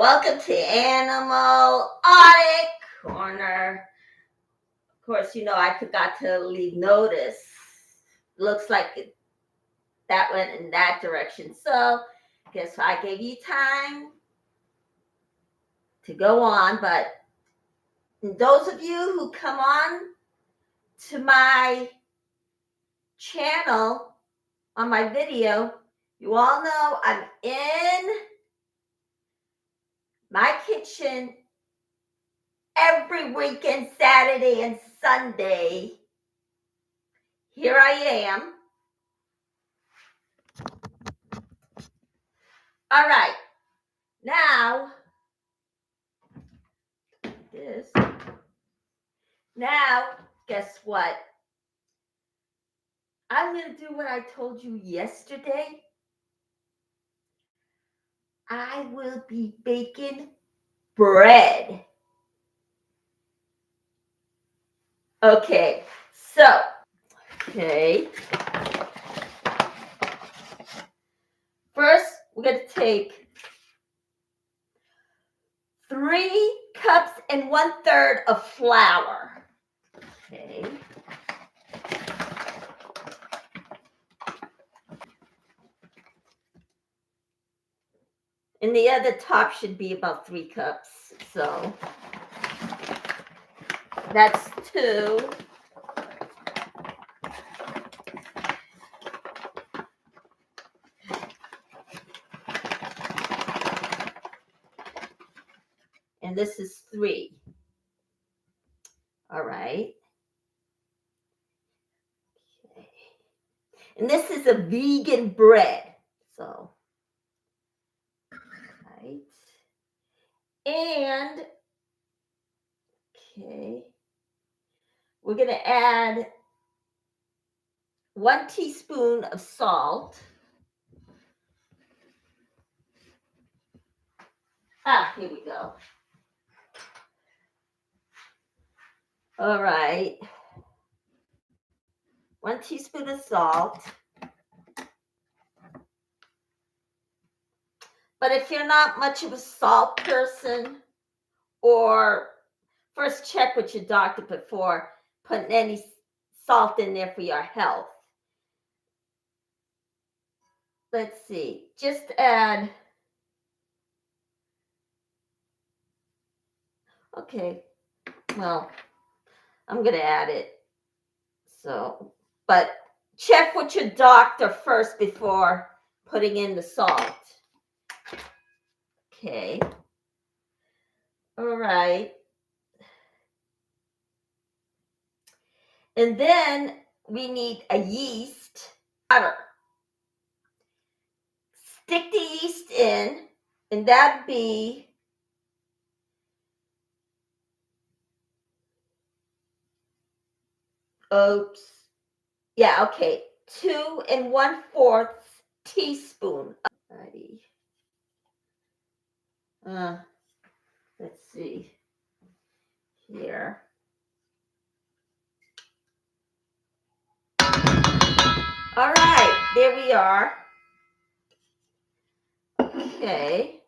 Welcome to Animal Audit Corner. Of course, I forgot to leave notice. Looks like that went in that direction. So, guess I gave you time to go on. But those of you who come on to my channel on my video, you all know I'm in my kitchen every weekend, Saturday and Sunday. Here I am. All right. Now, this. Now, guess what? I'm going to do what I told you yesterday. I will be baking bread. Okay, so, first, we're going to take 3 cups and 1/3 of flour. Okay. And the other top should be about 3 cups. So that's 2. And this is 3. All right. Okay. And this is a vegan bread. So, right. And, we're going to add 1 teaspoon of salt. Here we go. All right. 1 teaspoon of salt. But if you're not much of a salt person, or first check with your doctor before putting any salt in there for your health. Let's see. Just add. Okay. Well, I'm going to add it. So, but check with your doctor first before putting in the salt. Okay. All right. And then we need a yeast powder. Stick the yeast in, and that'd be yeah, okay. 2 1/4 teaspoon. Let's see here. All right, there we are. Okay.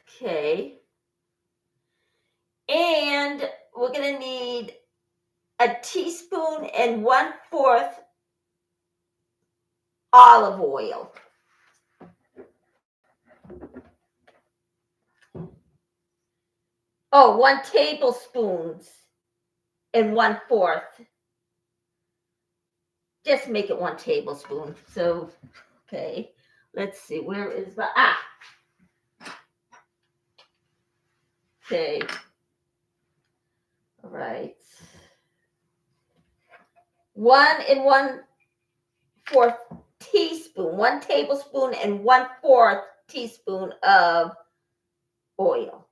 Okay. And we're going to need a teaspoon and 1/4 olive oil. Oh, 1 tablespoon and 1/4. Just make it 1 tablespoon. So, okay. Let's see. Where is my Okay. All right. 1 1/4 teaspoon, 1 tablespoon and 1/4 teaspoon of oil.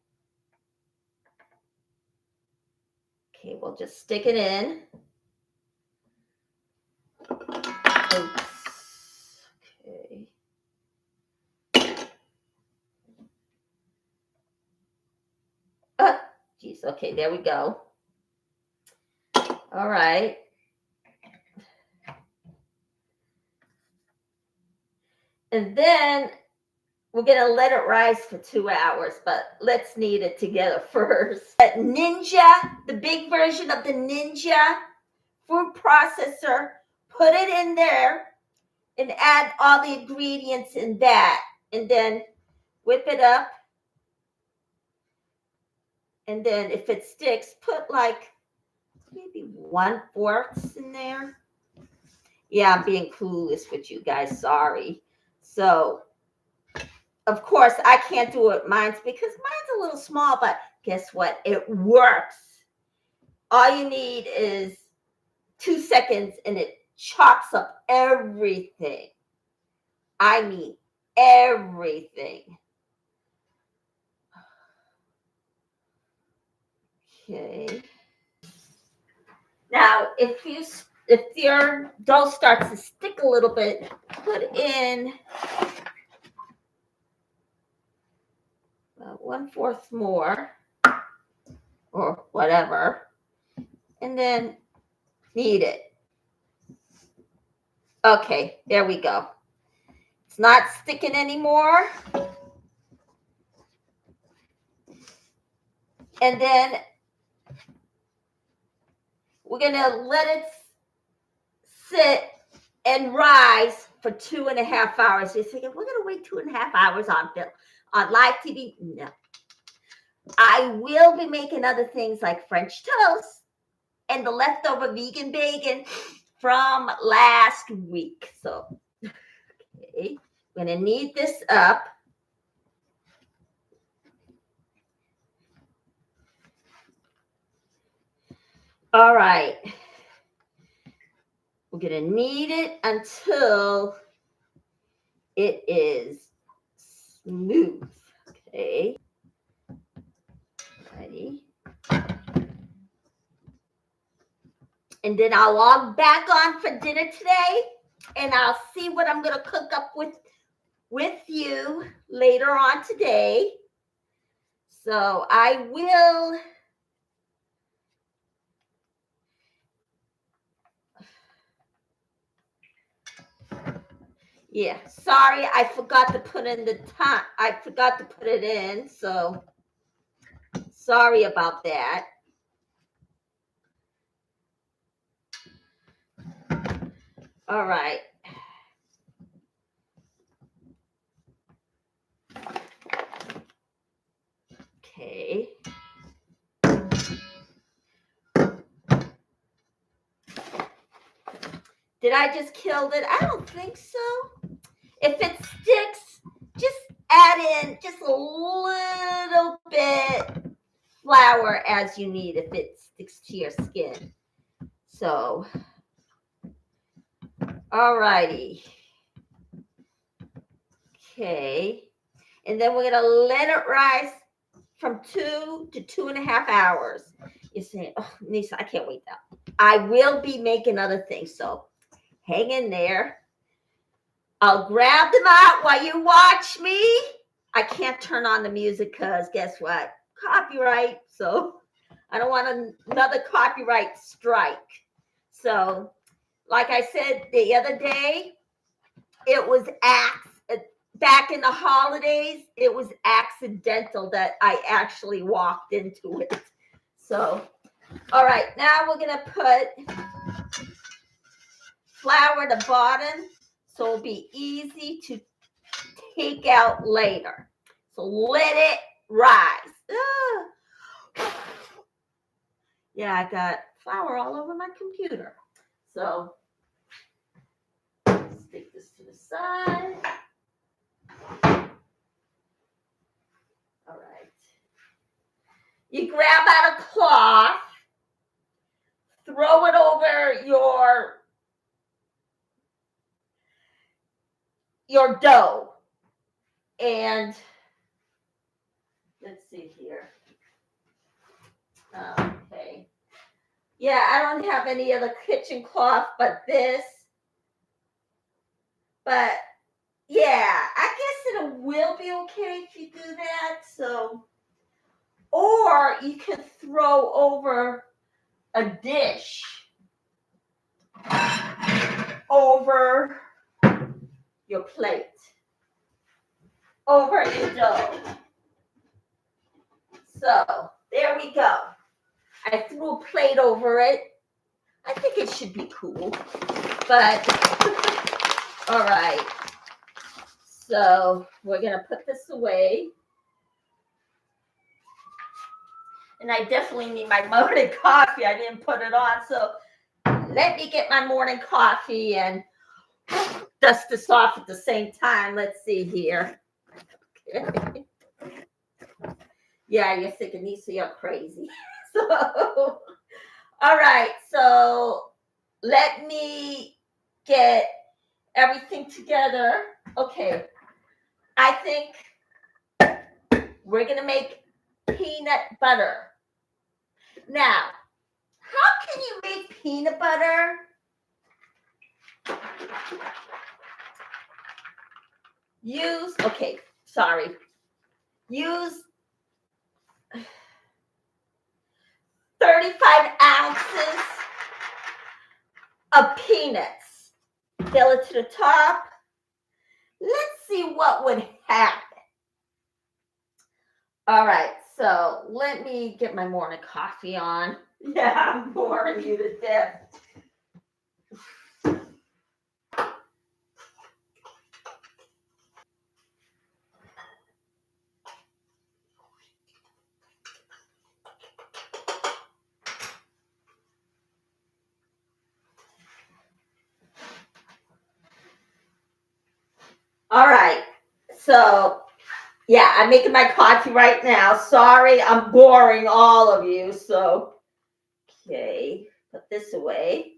Okay, we'll just stick it in. Oops. Okay. Geez. Okay, there we go. All right. And then we're going to let it rise for 2 hours, but let's knead it together first. That Ninja, the big version of the Ninja food processor, put it in there and add all the ingredients in that. And then whip it up. And then if it sticks, put like maybe 1/4 in there. Yeah, I'm being clueless with you guys. Sorry. So, of course, I can't do it mine's because mine's a little small, but guess what? It works. All you need is 2 seconds and it chops up everything. I mean, everything. Okay. Now, if your dough starts to stick a little bit, put in 1/4 more or whatever, and then knead it. Okay, there we go. It's not sticking anymore. And then we're going to let it sit and rise for 2.5 hours. You're thinking, we're going to wait 2.5 hours on live TV? No. I will be making other things like French toast and the leftover vegan bacon from last week. So, okay, I'm going to knead this up. All right. We're going to knead it until it is smooth. Okay. Ready. And then I'll log back on for dinner today, and I'll see what I'm going to cook up with you later on today. So I will. Yeah, sorry, I forgot to put in the time. I forgot to put it in, so sorry about that. All right. Okay. Did I just kill it? I don't think so. If it sticks, just add in just a little bit flour as you need if it sticks to your skin. So, all righty. Okay. And then we're going to let it rise from 2 to 2.5 hours. You're saying, oh, Nisa, I can't wait now. I will be making other things, so hang in there. I'll grab them out while you watch me. I can't turn on the music because guess what? Copyright. So I don't want another copyright strike. So like I said the other day, it was back in the holidays, it was accidental that I actually walked into it. So, all right, now we're going to put flour at the bottom so it'll be easy to take out later. So let it rise. Yeah, I got flour all over my computer. So let's take this to the side. All right. You grab out a cloth, throw it over your dough, and let's see here. Okay. Yeah, I don't have any other kitchen cloth but this. But yeah, I guess it will be okay if you do that. So, or you can throw over a dish over your plate. over your dough. So there we go. I threw a plate over it. I think it should be cool, but all right. So we're gonna put this away. And I definitely need my morning coffee. I didn't put it on, so let me get my morning coffee and dust this off at the same time. Let's see here. Okay. Yeah, you're thinking, Nisa, you're crazy. So, all right. So let me get everything together. Okay. I think we're going to make peanut butter. Now, how can you make peanut butter? Use 35 ounces of peanuts. Fill it to the top. Let's see what would happen. All right, so let me get my morning coffee on. Yeah, I'm boring you to death. All right, so yeah, I'm making my coffee right now. Sorry, I'm boring all of you. So, okay, put this away.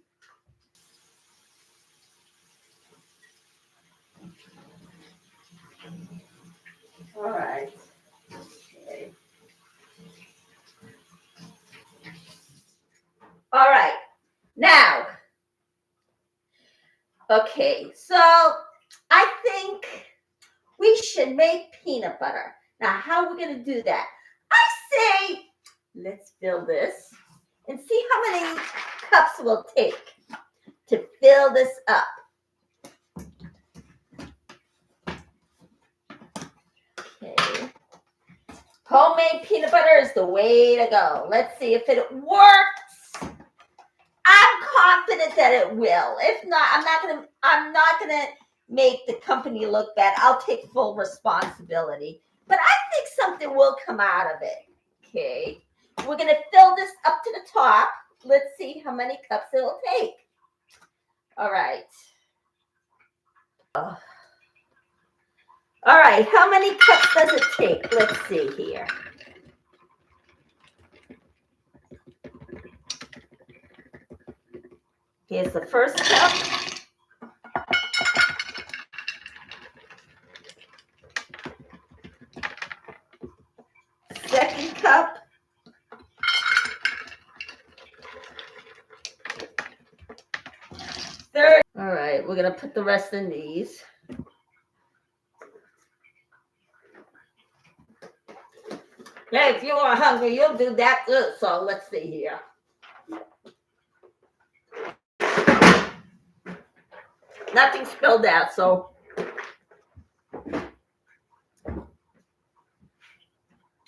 All right. Okay. All right. Now, okay, so I think we should make peanut butter. Now, how are we going to do that? I say, let's fill this and see how many cups we'll take to fill this up. Okay. Homemade peanut butter is the way to go. Let's see if it works. I'm confident that it will. If not, I'm not gonna make the company look bad. I'll take full responsibility. But I think something will come out of it. Okay. We're gonna fill this up to the top. Let's see how many cups it'll take. All right. All right, how many cups does it take? Let's see here. Here's the first cup. Second cup. Third. All right, we're going to put the rest in these. Hey, if you are hungry, you'll do that too. So let's see here. Nothing spilled out, so.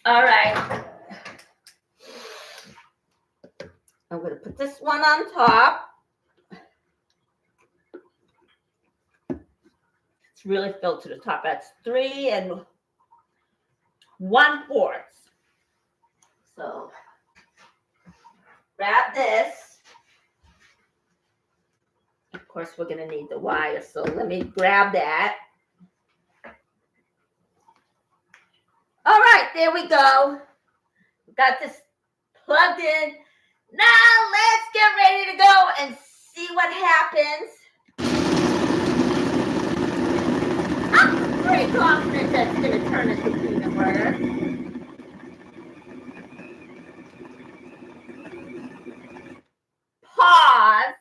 All right. I'm going to put this one on top. It's really filled to the top. That's 3 1/4. So grab this. Of course, we're going to need the wire, so let me grab that. All right, there we go. Got this plugged in. Now let's get ready to go and see what happens. I'm pretty confident that it's going to turn into peanut butter. Pause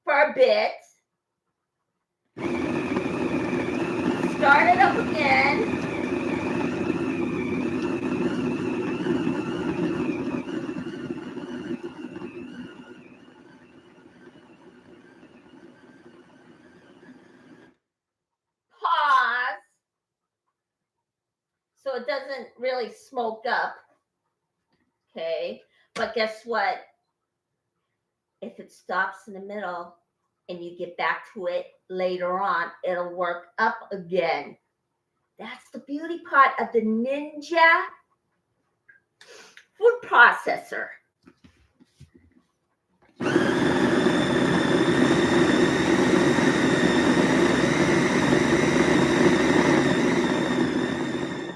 for a bit. Start it up again. Pause. so it doesn't really smoke up. Okay, but guess what? If it stops in the middle and you get back to it later on, it'll work up again. That's the beauty part of the Ninja food processor.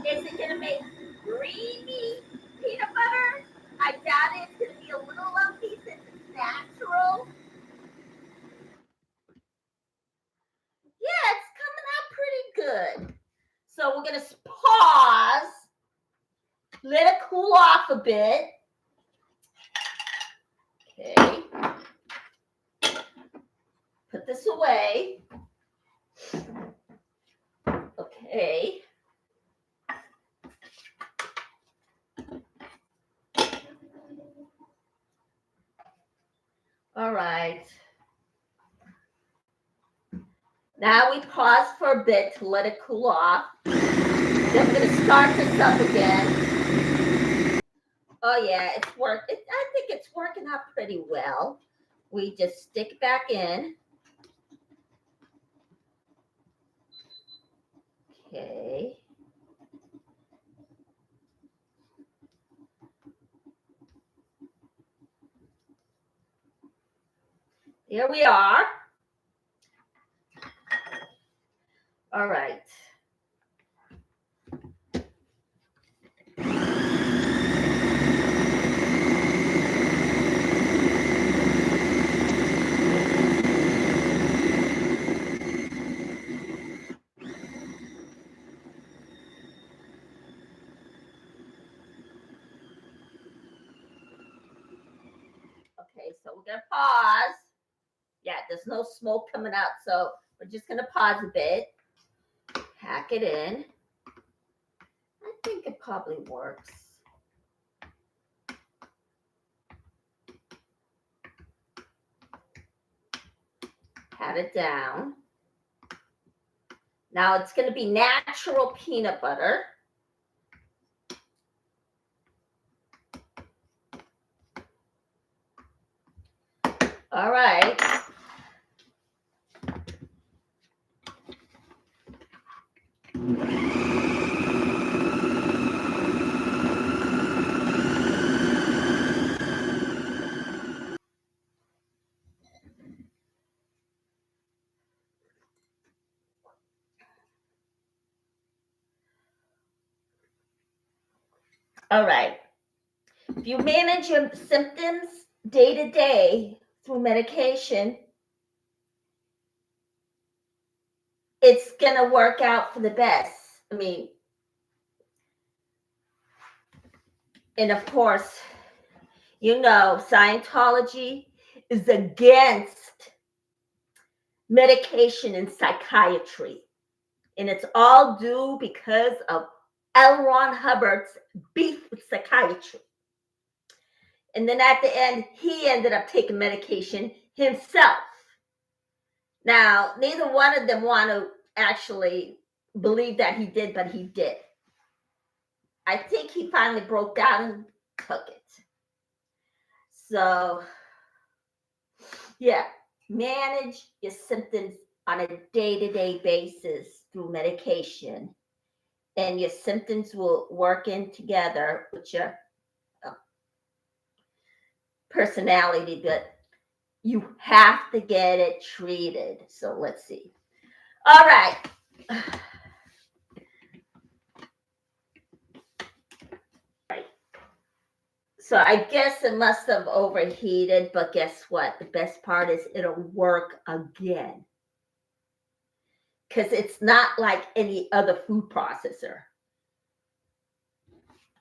Is it gonna make creamy peanut butter? I doubt it. It's gonna be a little lumpy since it's natural. Yeah, it's coming out pretty good. So we're gonna pause, let it cool off a bit. Okay. Put this away. Okay. All right. Now we pause for a bit to let it cool off. Then we're going to start this up again. Oh yeah, it's worked. I think it's working out pretty well. We just stick it back in. Okay. Here we are. All right. Okay, so we're gonna pause. Yeah, there's no smoke coming out, so we're just gonna pause a bit. Pack it in. I think it probably works. Pat it down. Now it's going to be natural peanut butter. All right. All right. If you manage your symptoms day to day through medication, it's going to work out for the best. I mean, and of course, you know, Scientology is against medication in psychiatry. And it's all due because of L. Ron Hubbard's beef with psychiatry. And then at the end, he ended up taking medication himself. Now, neither one of them want to actually believe that he did, but he did. I think he finally broke down and took it. So, yeah, manage your symptoms on a day-to-day basis through medication. And your symptoms will work in together with your personality, but you have to get it treated. So let's see. All right. So I guess it must have overheated, but guess what? The best part is it'll work again. Because it's not like any other food processor.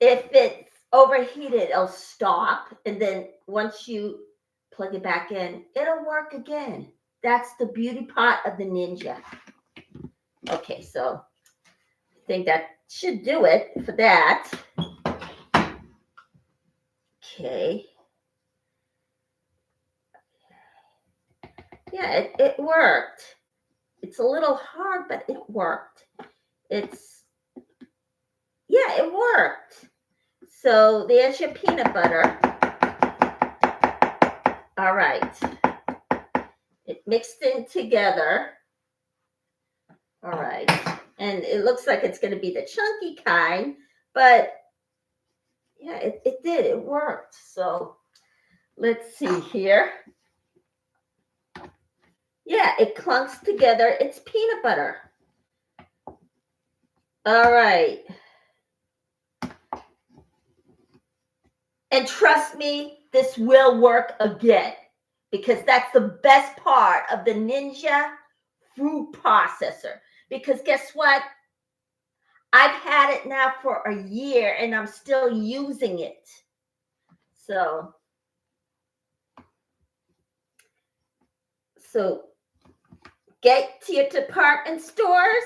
If it's overheated, it'll stop. And then once you plug it back in, it'll work again. That's the beauty part of the Ninja. Okay, so I think that should do it for that. Okay. Yeah, it worked. It's a little hard, but it worked. yeah, it worked. So there's your peanut butter. All right. It mixed in together. All right. And it looks like it's going to be the chunky kind, but yeah, it did. It worked. So let's see here. Yeah, it clunks together. It's peanut butter. All right. And trust me, this will work again because that's the best part of the Ninja food processor. Because guess what? I've had it now for a year and I'm still using it. So get to your department stores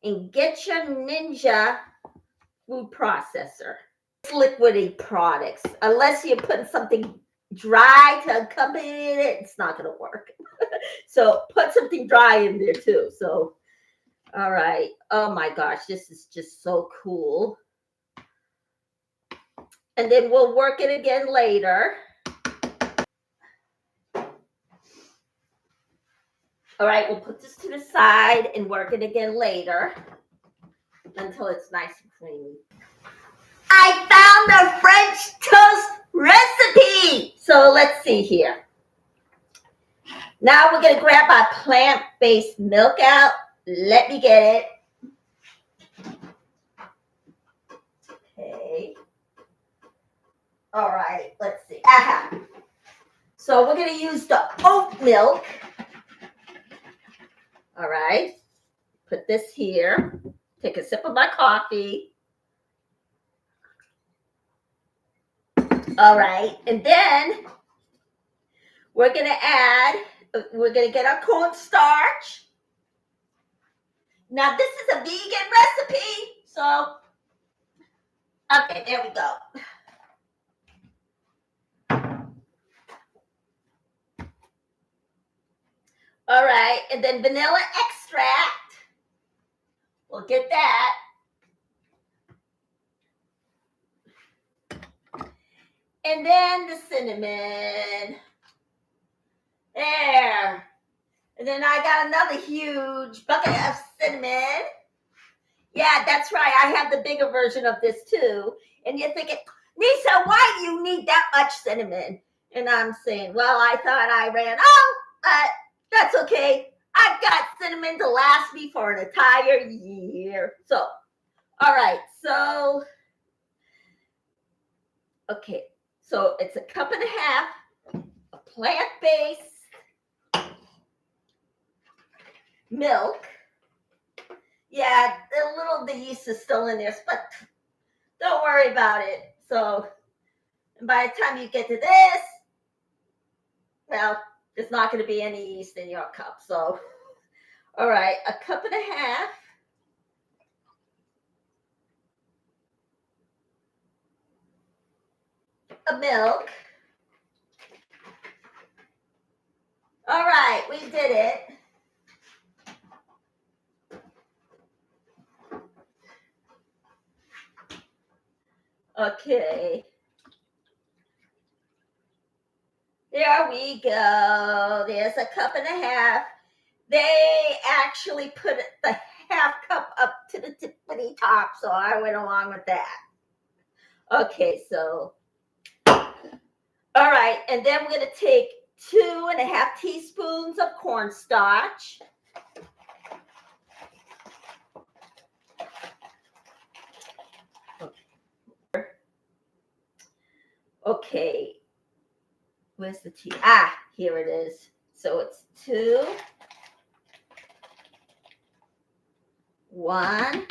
and get your Ninja food processor. It's liquidy products. Unless you're putting something dry to accompany it, it's not going to work. So put something dry in there too. So, all right. Oh my gosh, this is just so cool. And then we'll work it again later. All right, we'll put this to the side and work it again later until it's nice and creamy. I found the French toast recipe. So let's see here. Now we're going to grab our plant-based milk out. Let me get it. Okay. All right, let's see. Aha. So we're going to use the oat milk. All right. Put this here. Take a sip of my coffee. All right. And then we're going to get our cornstarch. Now, this is a vegan recipe. So, okay, there we go. All right. And then vanilla extract. We'll get that. And then the cinnamon. There. And then I got another huge bucket of cinnamon. Yeah, that's right. I have the bigger version of this too. And you're thinking, Nisa, why do you need that much cinnamon? And I'm saying, well, I thought I ran out, but that's okay. I've got cinnamon to last me for an entire year. So, all right. So, okay. So it's a cup and a half of plant-based milk. Yeah, the yeast is still in there, but don't worry about it. So by the time you get to this, well, there's not going to be any yeast in your cup. So, all right, a cup and a half of milk. All right, we did it. Okay. There we go. There's a cup and a half. They actually put the half cup up to the tippity top, so I went along with that. Okay, so, all right, and then we're going to take 2.5 teaspoons of cornstarch. Okay, where's the tea? Ah, here it is. So it's 2, 1,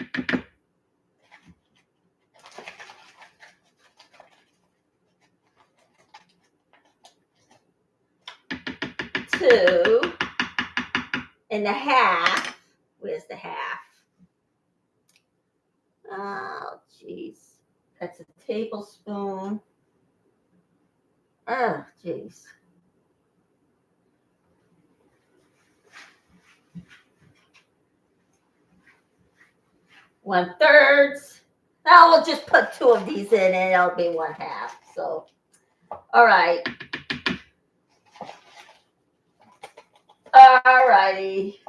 2.5. Where's the half? Oh, jeez. That's a tablespoon. Oh, jeez. 1/3. Now we'll just put 2 of these in and it'll be 1/2. So, all right. All righty.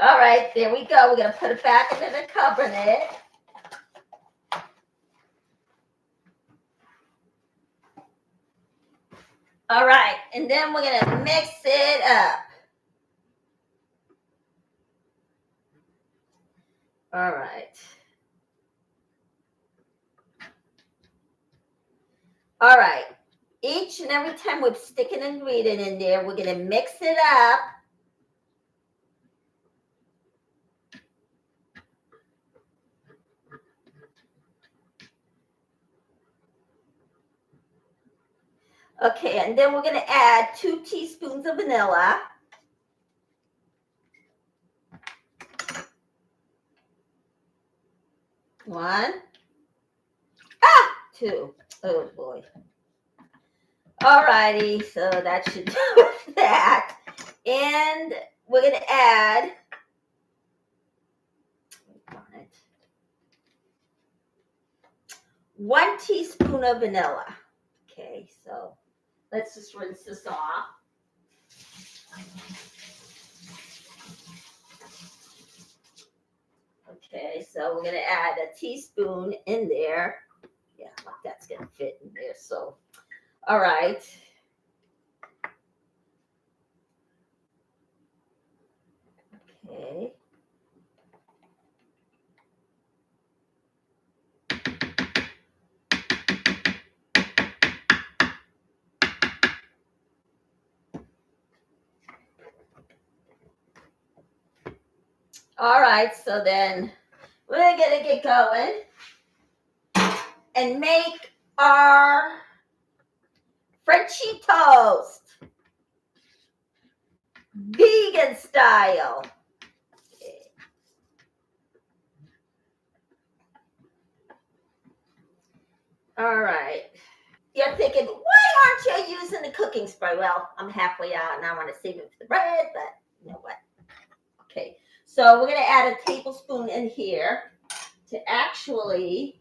All right, there we go. We're going to put it back into the cabinet. All right, and then we're going to mix it up. All right. All right. Each and every time we're sticking an ingredient in there, we're going to mix it up. Okay, and then we're going to add 2 teaspoons of vanilla. One. 2. Oh boy. All righty, so that should do that. And we're going to add 1 teaspoon of vanilla. Okay, so let's just rinse this off. Okay, so we're going to add a teaspoon in there. Yeah, like that's going to fit in there. So, all right. Okay. All right, so then we're going to get going and make our Frenchie toast, vegan style. Okay. All right. You're thinking, why aren't you using the cooking spray? Well, I'm halfway out and I want to save it for the bread, but you know what? Okay, so we're going to add a tablespoon in here to actually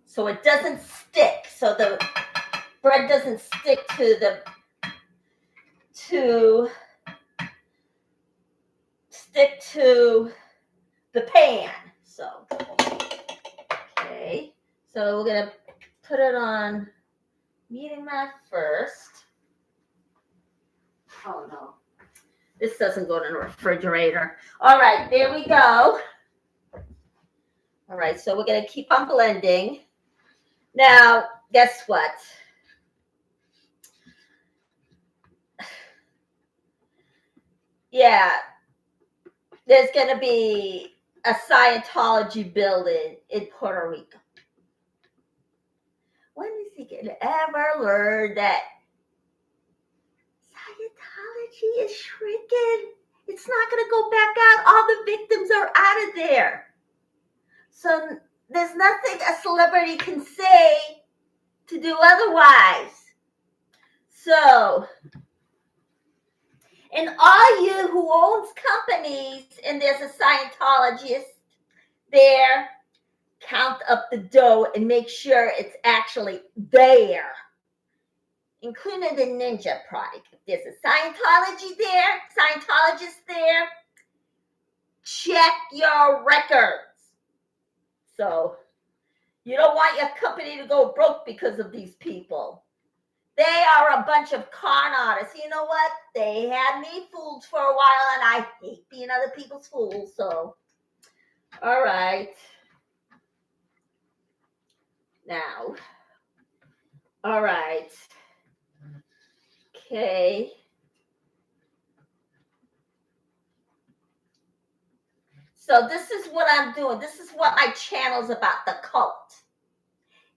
so it doesn't stick, so the bread doesn't stick to the pan. So okay, so we're gonna put it on medium hot first. Oh no, this doesn't go in the refrigerator. All right, there we go. All right, so we're gonna keep on blending. Now, guess what? Yeah, there's going to be a Scientology building in Puerto Rico. When is he going to ever learn that Scientology is shrinking? It's not going to go back out. All the victims are out of there. So there's nothing a celebrity can say to do otherwise. So, and all you who owns companies and there's a Scientologist there, count up the dough and make sure it's actually there, including the Ninja product. If there's a Scientologist there, check your records. So you don't want your company to go broke because of these people. They are a bunch of con artists. You know what? They had me fooled for a while, and I hate being other people's fools. So, all right. Now, all right. Okay. So this is what I'm doing. This is what my channel's about, the cult.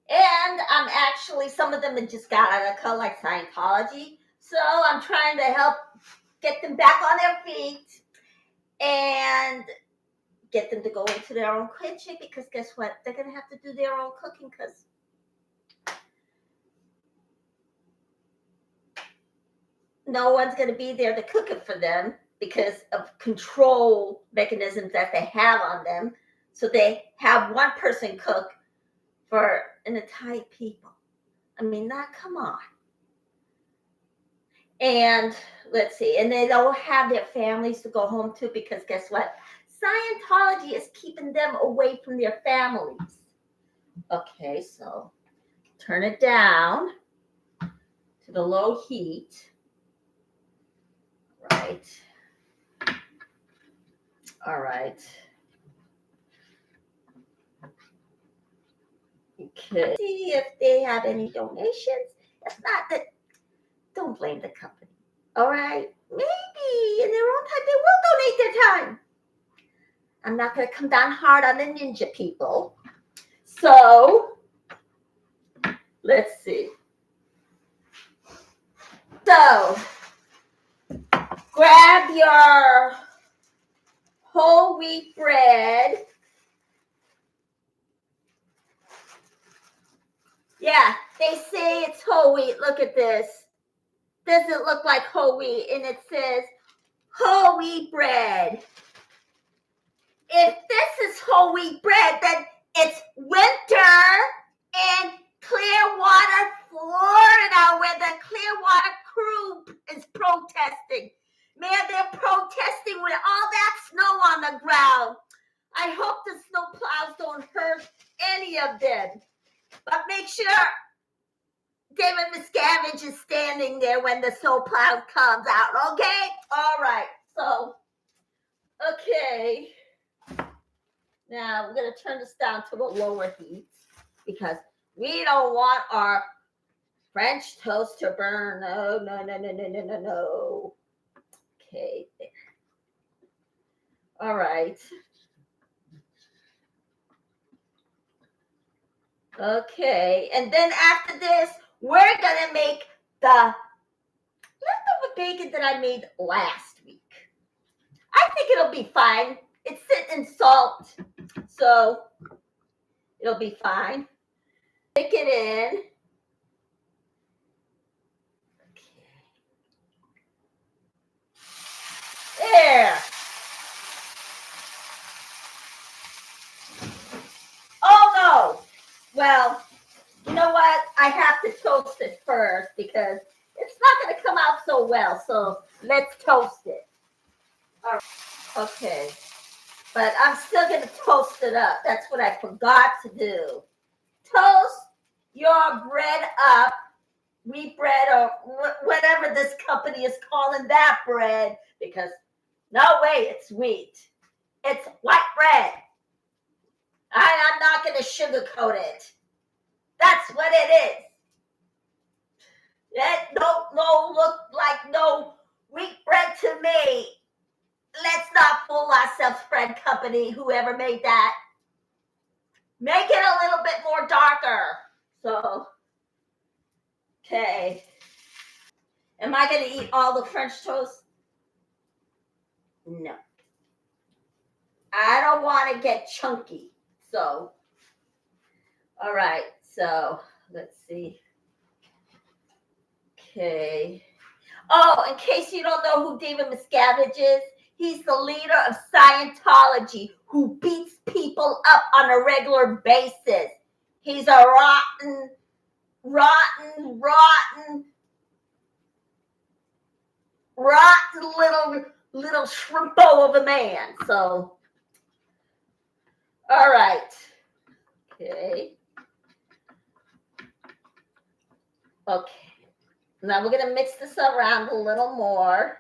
And I'm actually, some of them have just got out of the cult, like Scientology. So I'm trying to help get them back on their feet and get them to go into their own kitchen, because guess what? They're going to have to do their own cooking, because no one's going to be there to cook it for them because of control mechanisms that they have on them. So they have one person cook for an entire people. I mean, come on. And let's see, and they don't have their families to go home to because guess what? Scientology is keeping them away from their families. Okay, so turn it down to the low heat. Right. All right. Okay. See if they have any donations. It's not that. Don't blame the company. All right. Maybe in their own time they will donate their time. I'm not going to come down hard on the ninja people. So let's see. So grab your whole wheat bread. Yeah, they say it's whole wheat. Look at this. Doesn't look like whole wheat, and it says whole wheat bread. If this is whole wheat bread, then it's winter in Clearwater, Florida, where the Clearwater crew is protesting. Man, they're protesting with all that snow on the ground. I hope the snow plows don't hurt any of them. But make sure David Miscavige is standing there when the snowplow comes out, okay? All right, so, okay. Now, we're going to turn this down to the lower heat because we don't want our French toast to burn. No, no, no, no, no, no, no, no. Okay, there. All right. Okay, and then after this, we're going to make the leftover bacon that I made last week. I think it'll be fine. It's sitting in salt, so it'll be fine. Stick it in. There. Oh no. Well, you know what? I have to toast it first because it's not going to come out so well. So let's toast it. All right. Okay. But I'm still going to toast it up. That's what I forgot to do. Toast your bread up. Wheat bread or whatever this company is calling that bread, because no way it's wheat. It's white bread. I'm not going to sugarcoat it. That's what it is. It don't look like no wheat bread to me. Let's not fool ourselves, bread company, whoever made that. Make it a little bit more darker. So, okay. Am I going to eat all the French toast? No. I don't want to get chunky. So, all right. So, let's see. Okay. Oh, in case you don't know who David Miscavige is, he's the leader of Scientology who beats people up on a regular basis. He's a rotten little shrimpo of a man. So, all right. Okay. Okay. Now we're going to mix this around a little more.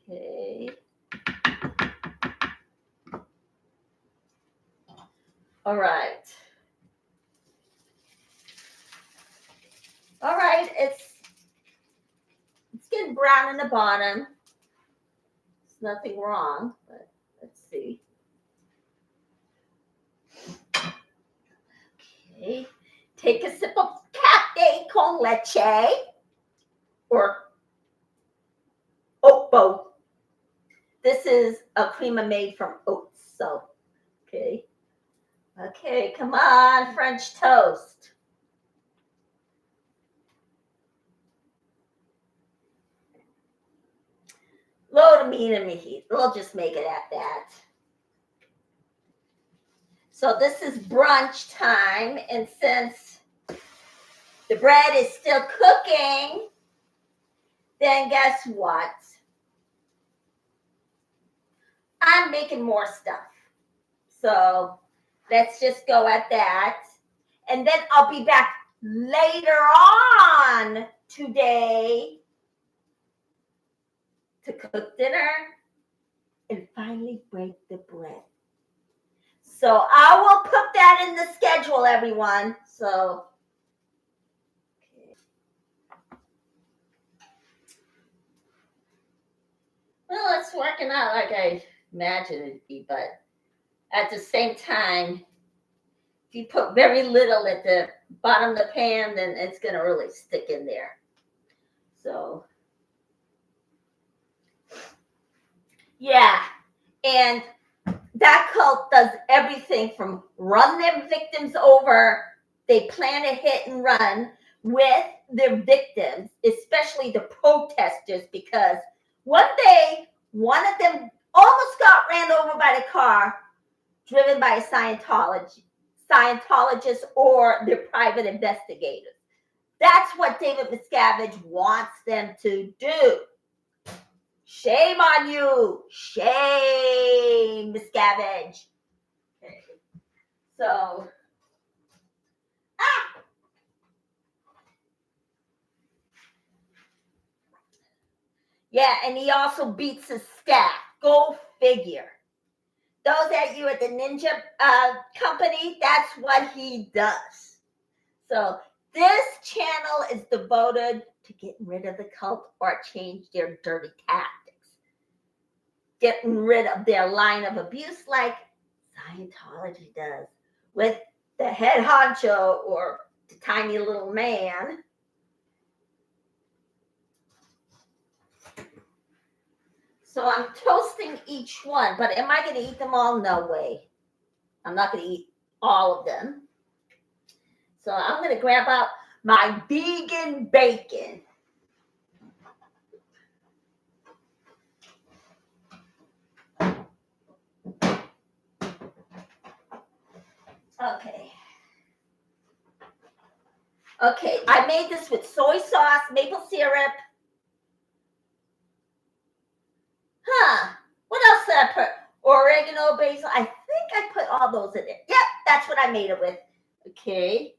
Okay. All right. All right. It's getting brown in the bottom. There's nothing wrong, but let's see. Okay. Take a sip of cafe con leche or oat boat. This is a crema made from oats. So, okay. Okay, come on, French toast. low to medium heat. We'll just make it at that. So this is brunch time, and since the bread is still cooking, then guess what? I'm making more stuff. So let's just go at that. And then I'll be back later on today to cook dinner and finally break the bread. So I will put that in the schedule, everyone. So, okay. Well, it's working out like I imagined it'd be, but at the same time, if you put very little at the bottom of the pan, then it's going to really stick in there. So, yeah. And that cult does everything from run their victims over. They plan a hit and run with their victims, especially the protesters, because one day, one of them almost got ran over by the car driven by a Scientologist or their private investigators. That's what David Miscavige wants them to do. Shame on you. Shame, Miscavige. Okay. So, yeah, and he also beats his staff. Go figure. Those at you at the ninja company, that's what he does. So this channel is devoted to getting rid of the cult or change their dirty tactics. Getting rid of their line of abuse like Scientology does with the head honcho or the tiny little man. So I'm toasting each one, but am I going to eat them all? No way. I'm not going to eat all of them. So I'm going to grab out my vegan bacon. Okay. Okay, I made this with soy sauce, maple syrup. What else did I put? Oregano, basil. I think I put all those in there. Yep, that's what I made it with. Okay.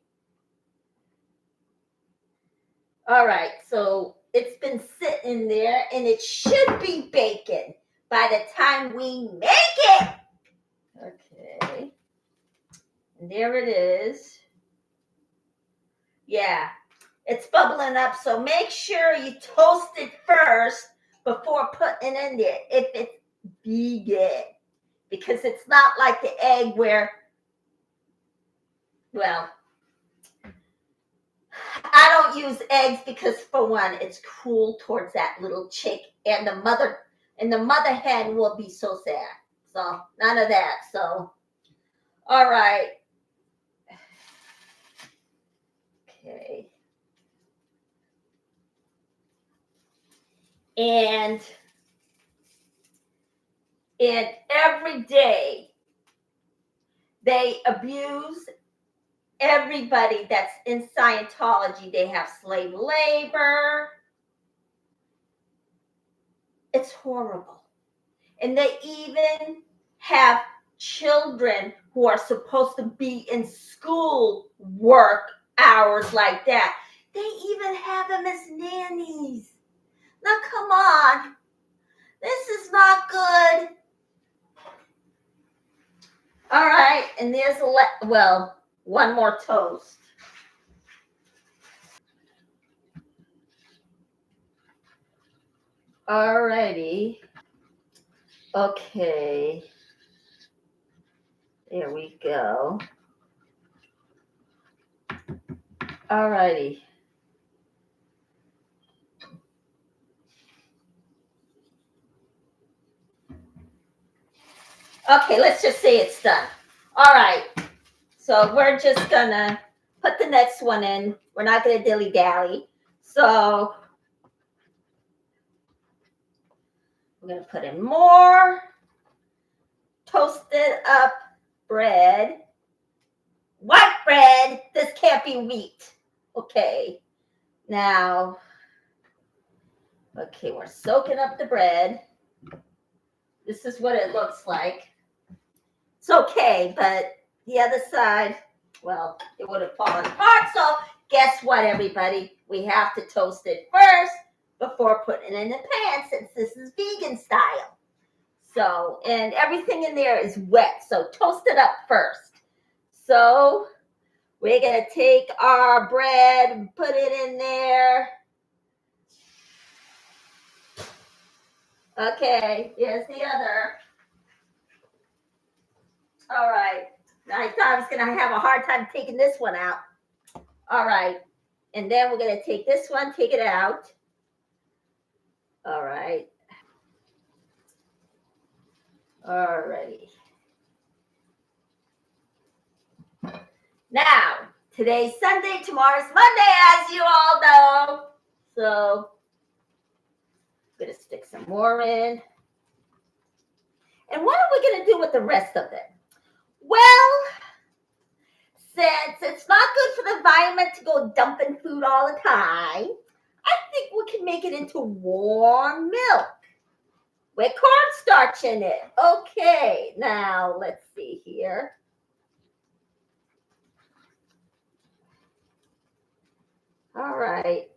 All right, so it's been sitting there, and it should be bacon by the time we make it. Okay. And there it is. Yeah, it's bubbling up, so make sure you toast it first before putting it in there if it's vegan, because it's not like the egg where, well, I don't use eggs because, for one, it's cruel towards that little chick, and the mother hen will be so sad. So none of that. So, all right. Okay. And every day they abuse everybody that's in Scientology. They have slave labor. It's horrible. And they even have children who are supposed to be in school work hours like that. They even have them as nannies. Now, come on. This is not good. All right. And there's one more toast. All righty. Okay. There we go. All righty. Okay, let's just say it's done. All right. So we're just going to put the next one in. We're not going to dilly-dally. So going to put in more toasted up bread. White bread. This can't be wheat. Okay. Now, okay, we're soaking up the bread. This is what it looks like. It's okay, but the other side, well, it would have fallen apart. So guess what, everybody? We have to toast it first before putting it in the pan, since this is vegan style. So, and everything in there is wet. So toast it up first. So we're going to take our bread and put it in there. Okay, here's the other. All right. I thought I was going to have a hard time taking this one out. All right. And then we're going to take this one, take it out. All right. All righty. Now, today's Sunday, tomorrow's Monday, as you all know. So, I'm going to stick some more in. And what are we going to do with the rest of it? Well, since it's not good for the environment to go dumping food all the time, I think we can make it into warm milk with cornstarch in it. Okay, now let's see here. All right.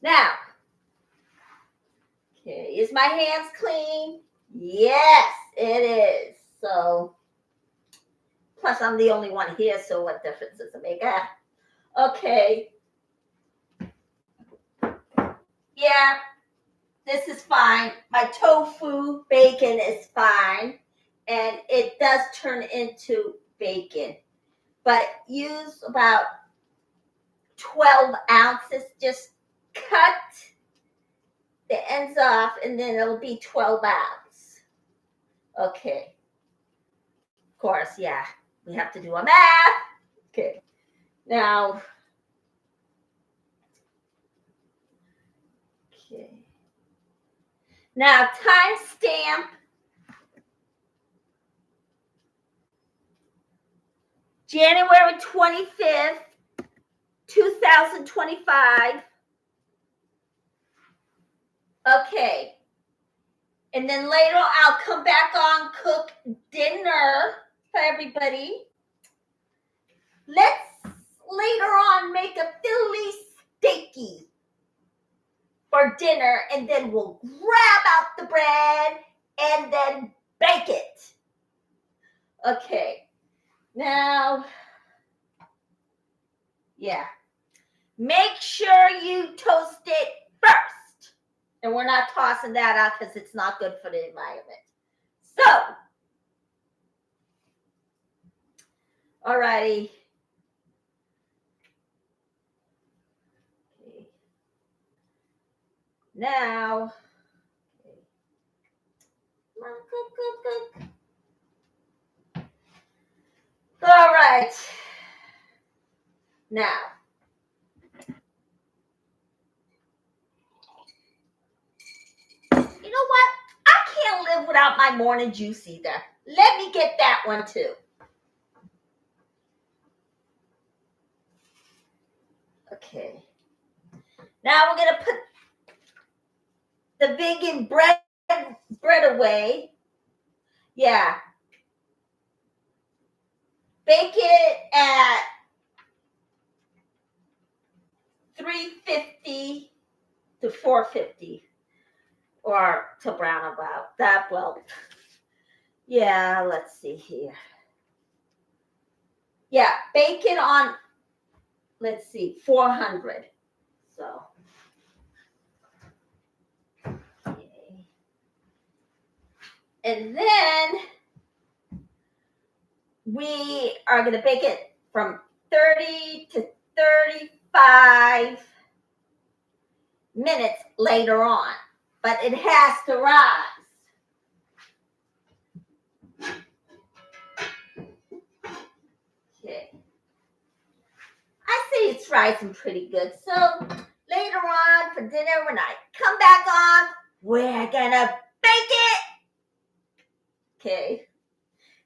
Now, okay, is my hands clean? Yes, it is. So, plus I'm the only one here, so what difference does it make? Okay. Yeah, this is fine. My tofu bacon is fine, and it does turn into bacon. But use about 12 ounces. Just cut the ends off, and then it'll be 12 ounces. Okay. Of course, yeah. We have to do a math. Okay. Now, okay. Now, timestamp. January 25th, 2025. Okay. And then later I'll come back on, cook dinner for everybody. Let's later on make a Philly steaky for dinner, and then we'll grab out the bread and then bake it. Okay. Now, yeah. Make sure you toast it first. And we're not tossing that out because it's not good for the environment. So, all righty. Okay. Now, okay. Come on, cook. All right. Now, you know what? I can't live without my morning juice either. Let me get that one too. Okay. Now we're going to put the vegan bread away. Yeah. Bake it at 350 to 450 or to brown about that. Well, yeah, let's see here. Yeah, bake it on, let's see, 400. So, okay. And then we are going to bake it from 30 to 35 minutes later on, but it has to rise. Okay. I say it's rising pretty good. So later later on for dinner when I come back on, we're gonna bake it. Okay.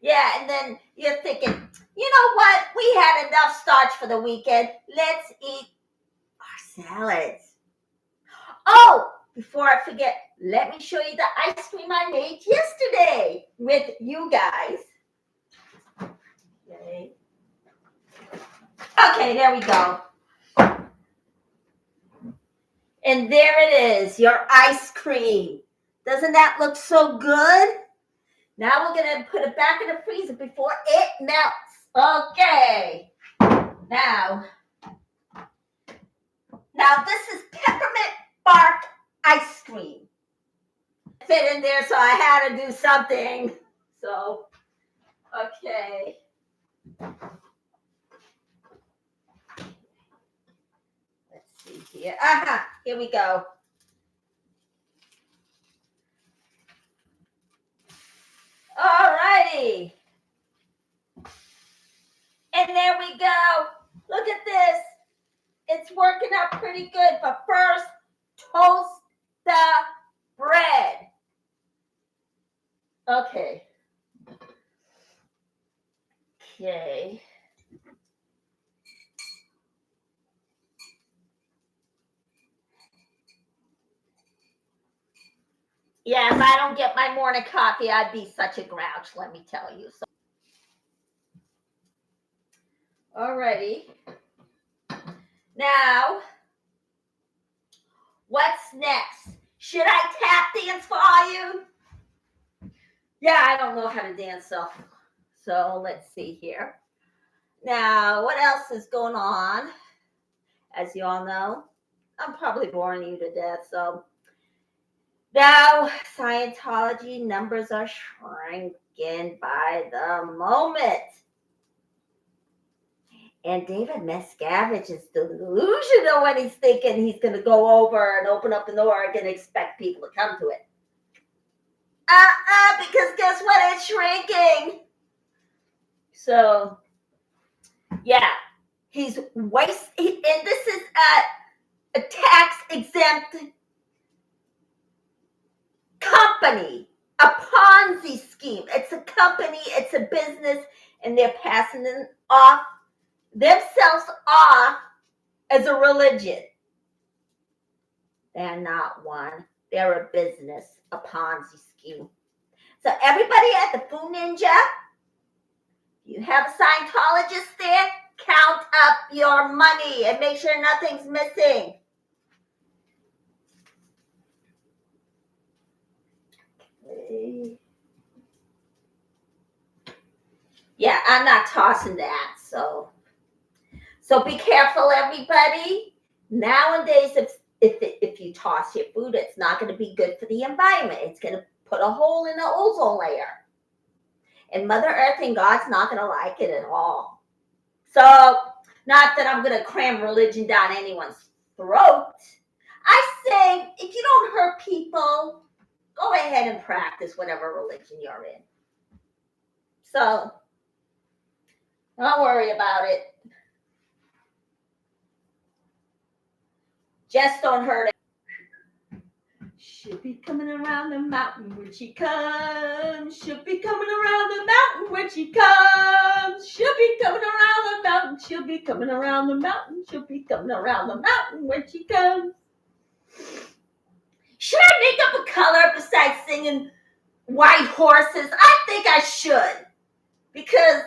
Yeah, and then you're thinking, you know what? We had enough starch for the weekend. Let's eat our salads. Oh, before I forget, let me show you the ice cream I made yesterday with you guys. Okay, there we go. And there it is, your ice cream. Doesn't that look so good? Now we're going to put it back in the freezer before it melts. Okay. Now this is peppermint bark ice cream. Fit in there, so I had to do something. So, okay. Let's see here. Here we go. All righty. And there we go. Look at this. It's working out pretty good. But first, toast the bread. Okay. Okay. Yeah, if I don't get my morning coffee, I'd be such a grouch, let me tell you. So, alrighty. Now, what's next? Should I tap dance for you? Yeah, I don't know how to dance, so let's see here. Now, what else is going on? As you all know, I'm probably boring you to death, so now Scientology numbers are shrinking by the moment. And David Miscavige is delusional when he's thinking he's going to go over and open up an org and expect people to come to it. Because guess what? It's shrinking. So, yeah, he's wasting, and this is a tax-exempt company, a Ponzi scheme. It's a company, it's a business, and they're passing themselves off as a religion. They're not one. They're a business, a Ponzi scheme. So everybody at the Food Ninja, you have a Scientologist there, count up your money and make sure nothing's missing. Okay. Yeah, I'm not tossing that. So be careful, everybody. Nowadays, if you toss your food, it's not going to be good for the environment. It's going to put a hole in the ozone layer. And Mother Earth and God's not going to like it at all. So, not that I'm going to cram religion down anyone's throat. I say, if you don't hurt people, go ahead and practice whatever religion you're in. So, don't worry about it. Just don't hurt it. She'll be coming around the mountain when she comes. She'll be coming around the mountain when she comes. She'll be coming around the mountain. She'll be coming around the mountain. She'll be coming around the mountain when she comes. Should I make up a color besides singing white horses? I think I should. Because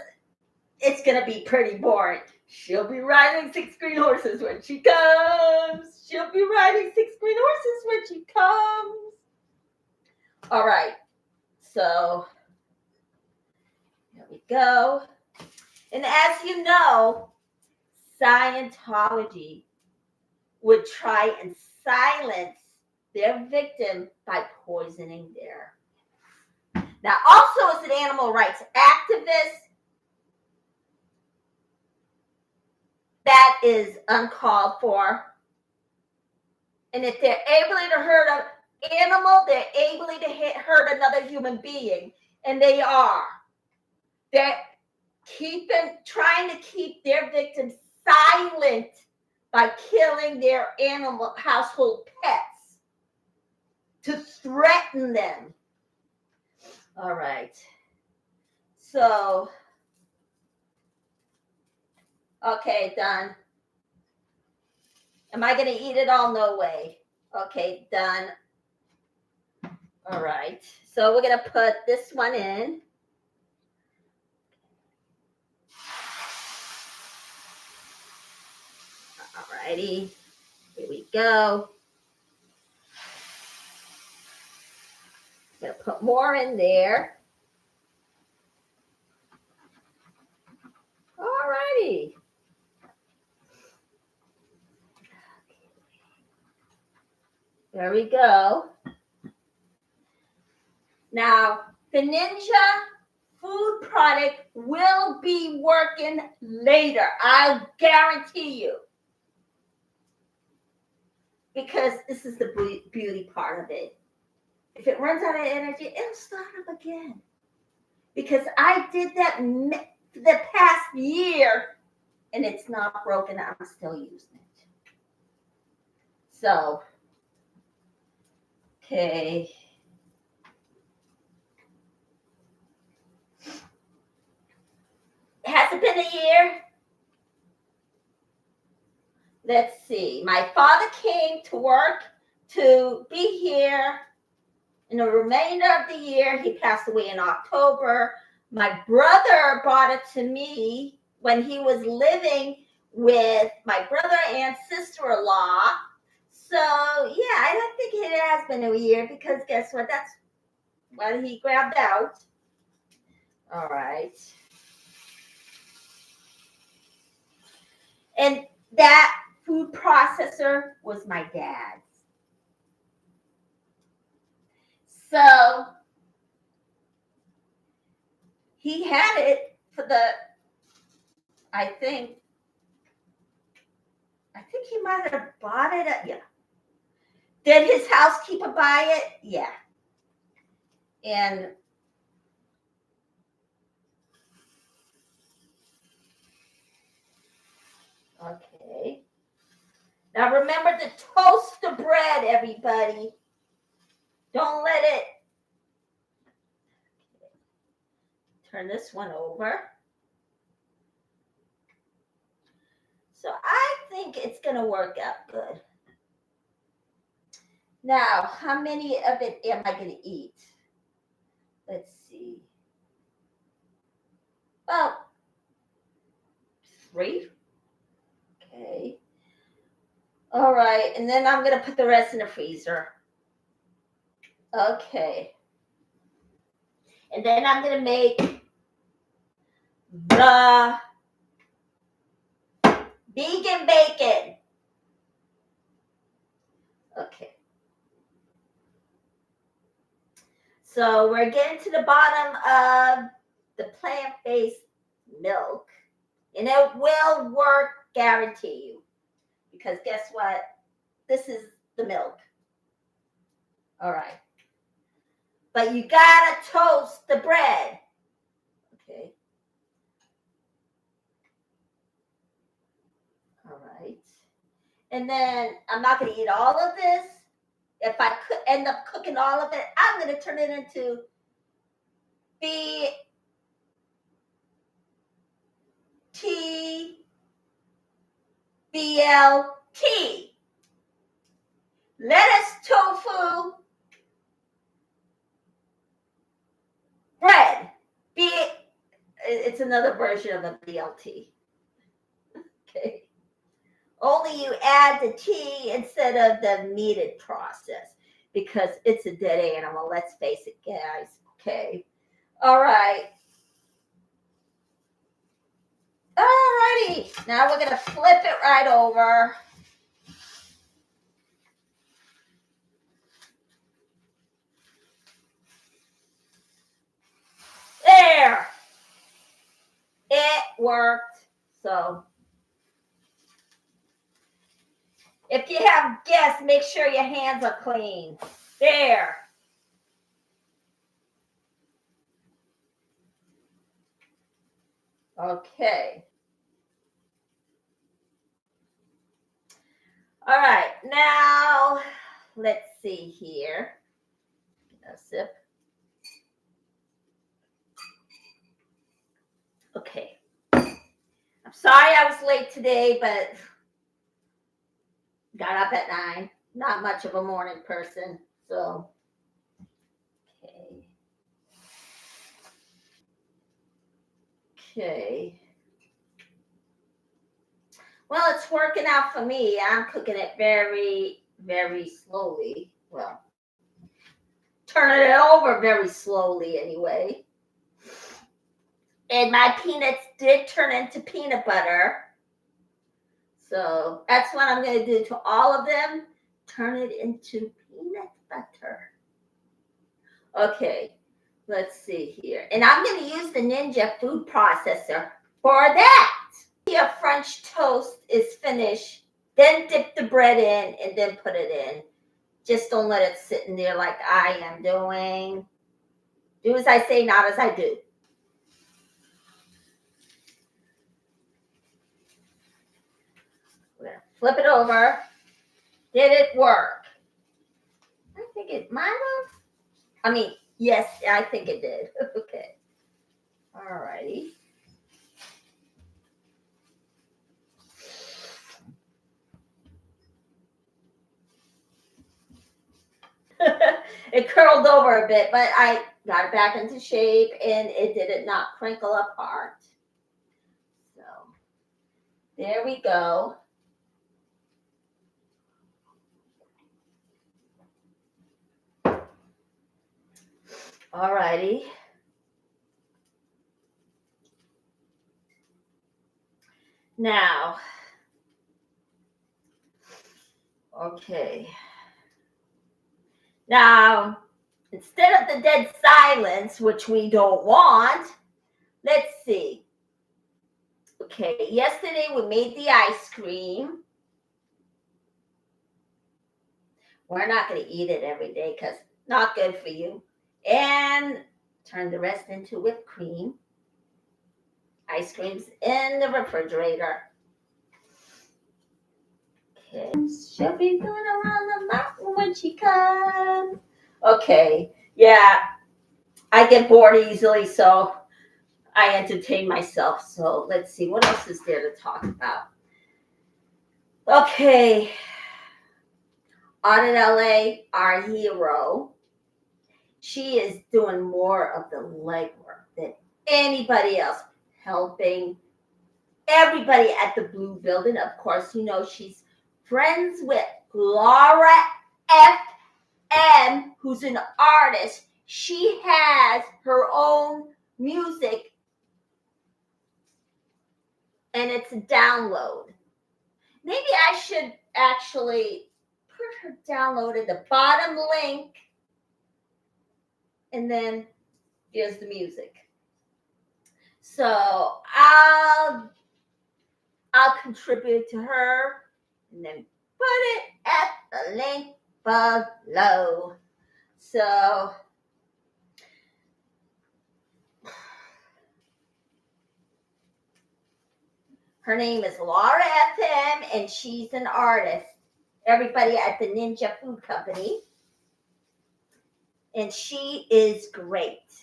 it's going to be pretty boring. She'll be riding 6 green horses when she comes. She'll be riding 6 green horses when she comes. All right. So, here we go. And as you know, Scientology would try and silence their victim by poisoning their. Now, also as an animal rights activist, that is uncalled for. And if they're able to hurt an animal, they're able to hurt another human being. And they are. They're trying to keep their victims silent by killing their household pets to threaten them. All right. So, okay, done. Am I going to eat it all? No way. Okay, done. All right. So we're going to put this one in. All righty. Here we go. I'm going to put more in there. All righty. There we go. Now, the Ninja food product will be working later. I'll guarantee you. Because this is the beauty part of it. If it runs out of energy, it'll start up again. Because I did that the past year and it's not broken. I'm still using it. So, okay. Has it been a year? Let's see. My father came to work to be here in the remainder of the year. He passed away in October. My brother brought it to me when he was living with my brother and sister-in-law. So, yeah, I don't think it has been a year because guess what? That's what he grabbed out. All right. And that food processor was my dad's. So he had it for I think he might have bought it yeah. Did his housekeeper buy it? Yeah. And okay. Now remember to toast the bread, everybody. Don't let it. Turn this one over. So I think it's going to work out good. Now, how many of it am I going to eat? Let's see. Well, 3. Okay. All right. And then I'm going to put the rest in the freezer. Okay. And then I'm going to make the vegan bacon. Okay. So we're getting to the bottom of the plant-based milk. And it will work, guarantee you. Because guess what? This is the milk. All right. But you gotta toast the bread. Okay. All right. And then I'm not gonna eat all of this. If I could end up cooking all of it, I'm gonna turn it into BLT. Lettuce, tofu, bread. It's another version of a BLT. Okay. Only you add the T instead of the meated process because it's a dead animal. Let's face it, guys. Okay. All right. All righty. Now we're going to flip it right over. There. It worked. So if you have guests, make sure your hands are clean. There. Okay. All right, now let's see here. A sip. Okay. I'm sorry I was late today, but got up at 9. Not much of a morning person, so okay. Okay. Well, it's working out for me. I'm cooking it very, very slowly. Well, turning it over very slowly anyway. And my peanuts did turn into peanut butter. So that's what I'm going to do to all of them. Turn it into peanut butter. Okay, let's see here. And I'm going to use the Ninja food processor for that. Your French toast is finished, then dip the bread in and then put it in. Just don't let it sit in there like I am doing. Do as I say, not as I do. We're gonna flip it over. Did it work? I think it might have. I mean, yes, I think it did. Okay. All righty. It curled over a bit, but I got it back into shape and it did not crinkle apart. So there we go. All righty. Now, okay. Now, instead of the dead silence, which we don't want, let's see. Okay, yesterday we made the ice cream. We're not going to eat it every day because not good for you. And turn the rest into whipped cream. Ice cream's in the refrigerator. Okay, she'll be going around the mountain when she comes. Okay, yeah, I get bored easily, so I entertain myself. So let's see, what else is there to talk about? Okay, Audit LA, our hero, she is doing more of the legwork than anybody else, helping everybody at the Blue Building. Of course, you know, she's friends with Laura FM, who's an artist. She has her own music, and it's a download. Maybe I should actually put her download at the bottom link, and then here's the music. So I'll contribute to her, and then put it at the link below. So her name is Laura FM, and she's an artist. Everybody at the Ninja Food Company. And she is great.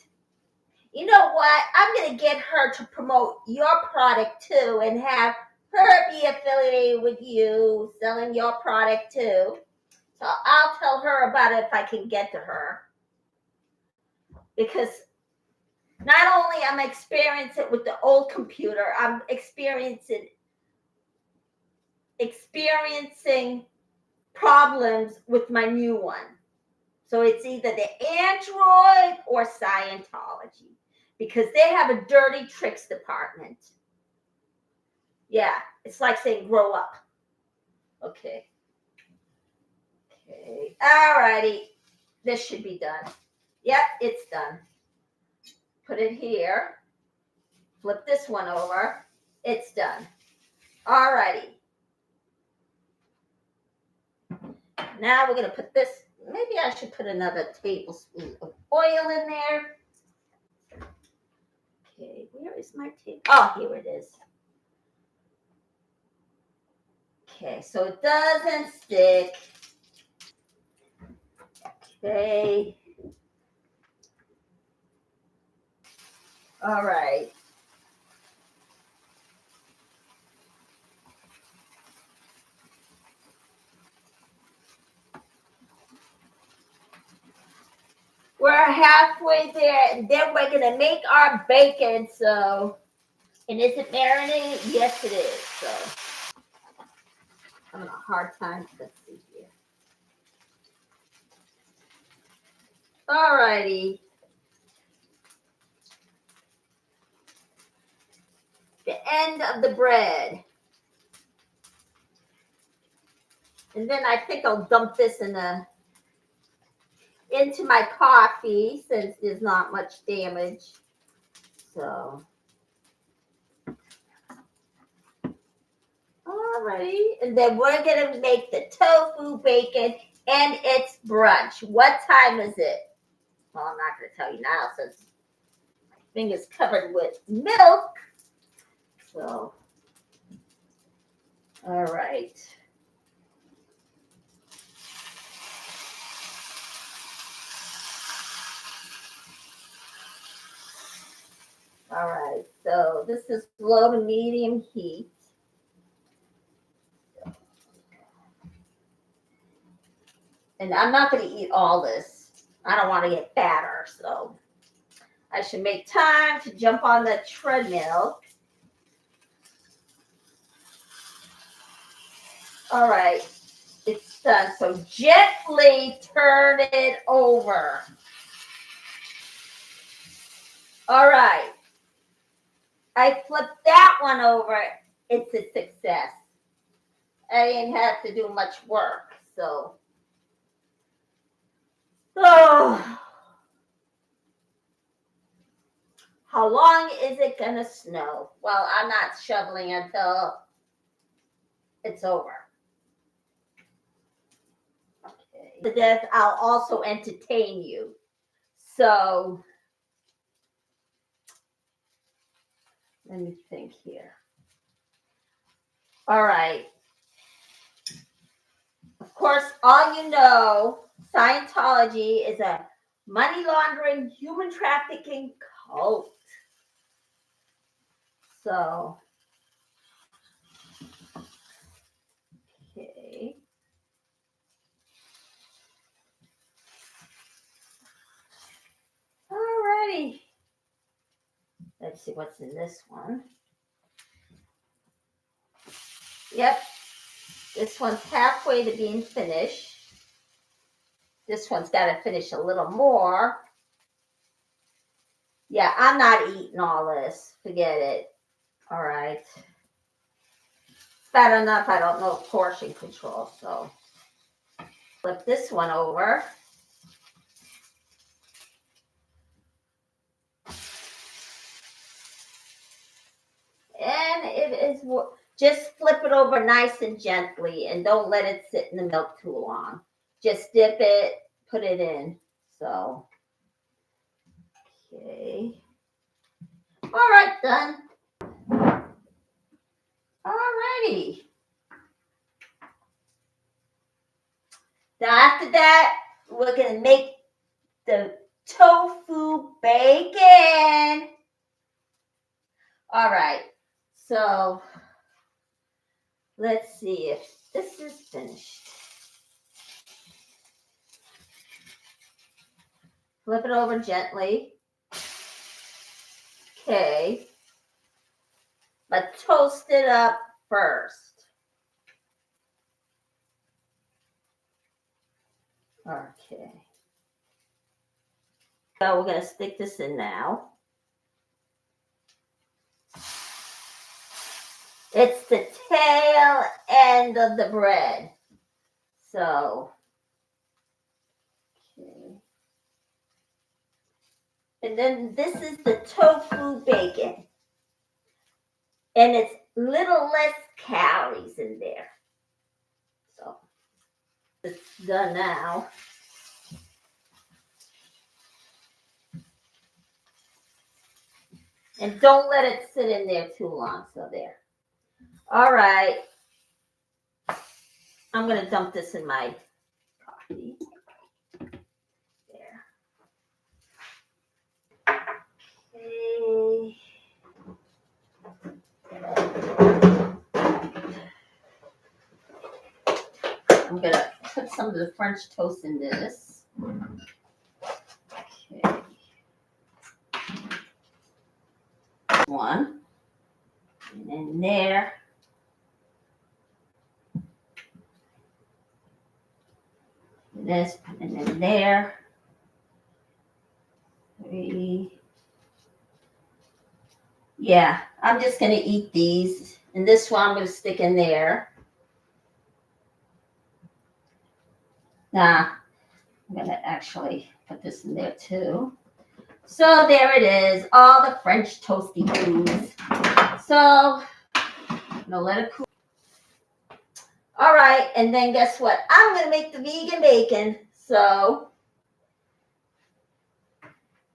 You know what? I'm going to get her to promote your product too and have her be affiliated with you, selling your product too. So I'll tell her about it if I can get to her. Because not only I'm experiencing it with the old computer, I'm experiencing problems with my new one. So it's either the Android or Scientology because they have a dirty tricks department. Yeah, it's like saying grow up. Okay. All righty. This should be done. Yep, it's done. Put it here. Flip this one over. It's done. All righty. Now we're going to put this. Maybe I should put another tablespoon of oil in there. Okay, where is my table? Oh, here it is. Okay, so it doesn't stick. Okay. All right. We're halfway there, and then we're gonna make our bacon. So, and is it marinated? Yes, it is. So, I'm having a hard time. Let's see here. All righty. The end of the bread, and then I think I'll dump this into my coffee since there's not much damage. So. Alrighty, and then we're gonna make the tofu bacon, and it's brunch. What time is it? Well, I'm not gonna tell you now since my thing is covered with milk. So, all right. All right, so this is low to medium heat. And I'm not going to eat all this. I don't want to get fatter, so I should make time to jump on the treadmill. All right, it's done. So gently turn it over. All right. I flipped that one over. It's a success. I didn't have to do much work, so. Oh. How long is it gonna snow? Well, I'm not shoveling until it's over. Okay. But then I'll also entertain you. So let me think here. All right. Of course, all you know, Scientology is a money laundering, human trafficking cult. So, okay. Alrighty. Let's see what's in this one. Yep. This one's halfway to being finished. This one's got to finish a little more. Yeah, I'm not eating all this. Forget it. All right. It's bad enough I don't know portion control, so flip this one over. And it is, just flip it over nice and gently and don't let it sit in the milk too long. Just dip it, put it in. So, okay. All right, done. All righty. Now after that, we're going to make the tofu bacon. All right. So let's see if this is finished. Flip it over gently. Okay. But toast it up first. Okay. So we're going to stick this in now. It's the tail end of the bread. So, okay. And then this is the tofu bacon. And it's little less calories in there. So, it's done now. And don't let it sit in there too long. So there. All right. I'm going to dump this in my coffee. There. Okay. I'm going to put some of the French toast in this. Okay. One. And then there. And this. And then there. 3. Yeah, I'm just going to eat these. And this one I'm going to stick in there. Now, I'm going to actually put this in there too. So there it is, all the French toasty foods. So, let it cool. All right, and then guess what? I'm going to make the vegan bacon. So,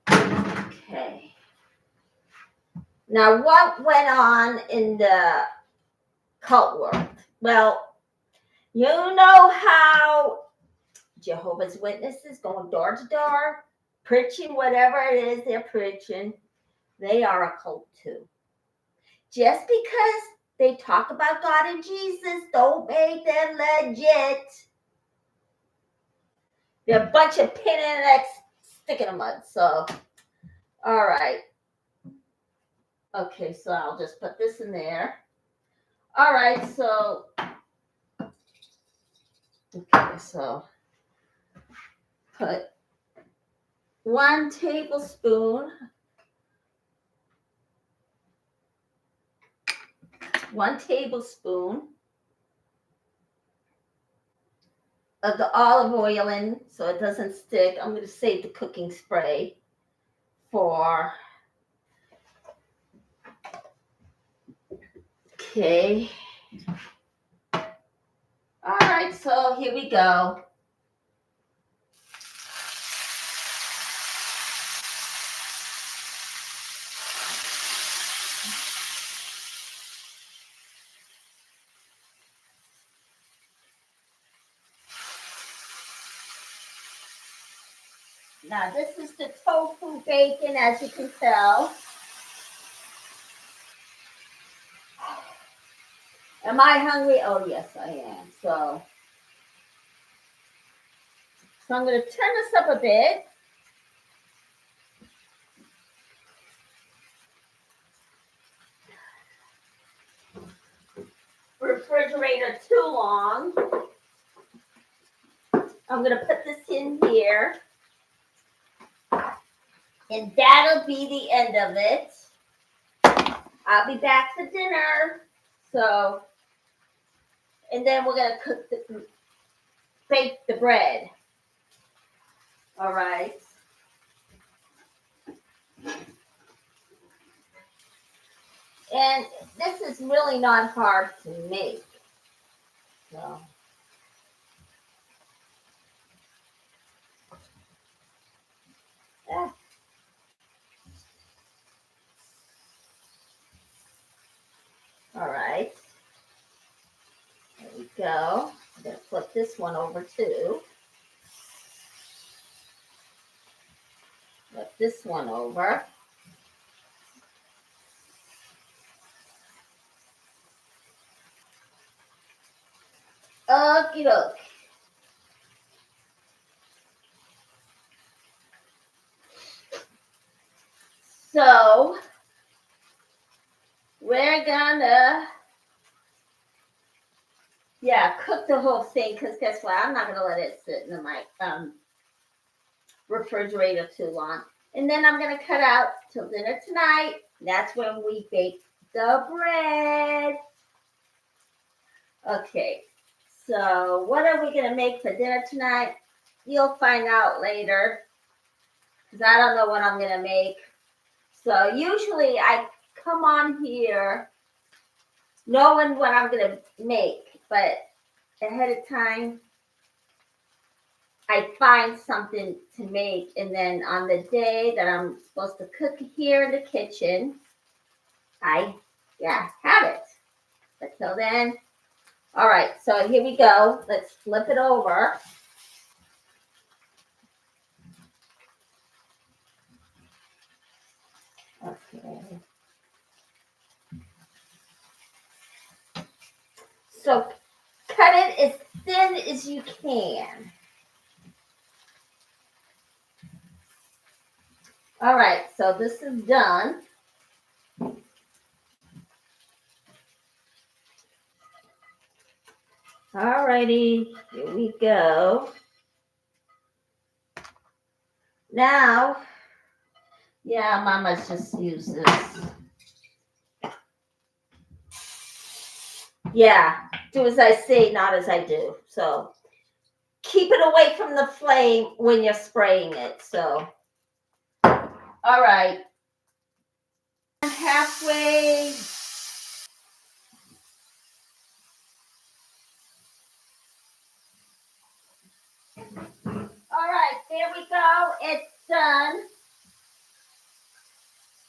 okay. Now, what went on in the cult world? Well, you know how Jehovah's Witnesses going door to door, preaching whatever it is they're preaching, they are a cult too. Just because they talk about God and Jesus don't make them legit. They're a bunch of pin in the neck, stick in the mud. So, all right. Okay, so I'll just put this in there. All right, so, okay, so put 1 tablespoon. 1 tablespoon of the olive oil in so it doesn't stick. I'm going to save the cooking spray for. Okay. All right, so here we go. Now, this is the tofu bacon, as you can tell. Am I hungry? Oh, yes, I am. So I'm going to turn this up a bit. Refrigerator too long. I'm going to put this in here. And that'll be the end of it. I'll be back for dinner. So, and then we're going to bake the bread. All right. And this is really not hard to make. So. Yeah. All right. There we go. I'm going to flip this one over too. Flip this one over. Okie doke. So we're gonna, cook the whole thing because guess what? I'm not gonna let it sit in my refrigerator too long. And then I'm gonna cut out till dinner tonight. That's when we bake the bread. Okay, so what are we gonna make for dinner tonight? You'll find out later because I don't know what I'm gonna make. So usually I come on here knowing what I'm gonna make, but ahead of time I find something to make, and then on the day that I'm supposed to cook here in the kitchen, I have it. But till then, All right, so here we go. Let's flip it over. Okay. So cut it as thin as you can. All right, so this is done. All righty, here we go. Now, yeah, Mama's just use this. Yeah, do as I say, not as I do. So keep it away from the flame when you're spraying it. So, all right. Halfway. All right, there we go. It's done.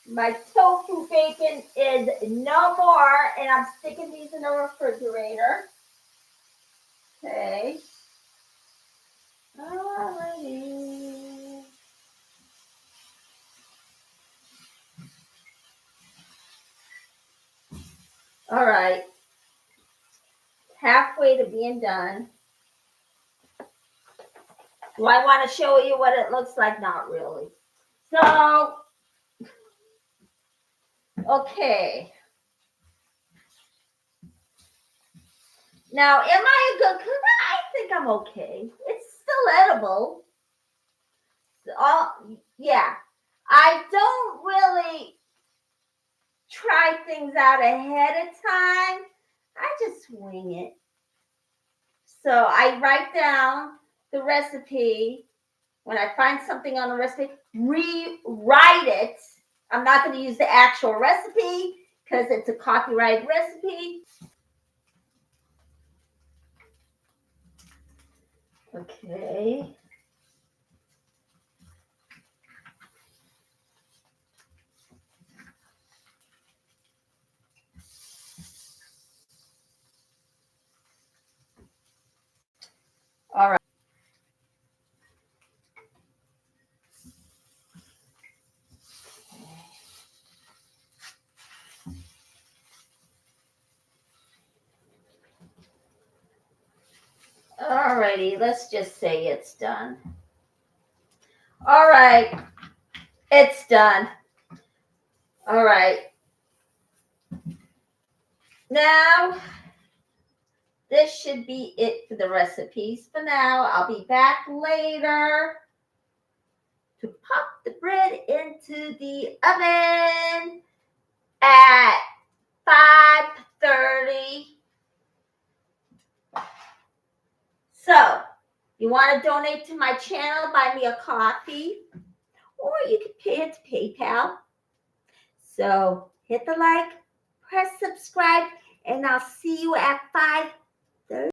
My tofu bacon is no more, and I'm sticking these in the refrigerator. Okay. Alrighty. All right. Halfway to being done. Do I want to show you what it looks like? Not really. So, okay. Now, am I a good cook? I think I'm okay. It's still edible. Yeah. I don't really try things out ahead of time. I just wing it. So I write down the recipe. When I find something on the recipe, rewrite it. I'm not going to use the actual recipe because it's a copyrighted recipe. Okay. All right. Alrighty, let's just say it's done. All right, it's done. All right. Now, this should be it for the recipes for now. I'll be back later to pop the bread into the oven at 5:30. So, you want to donate to my channel, buy me a coffee, or you can pay it to PayPal. So, hit the like, press subscribe, and I'll see you at 5:30.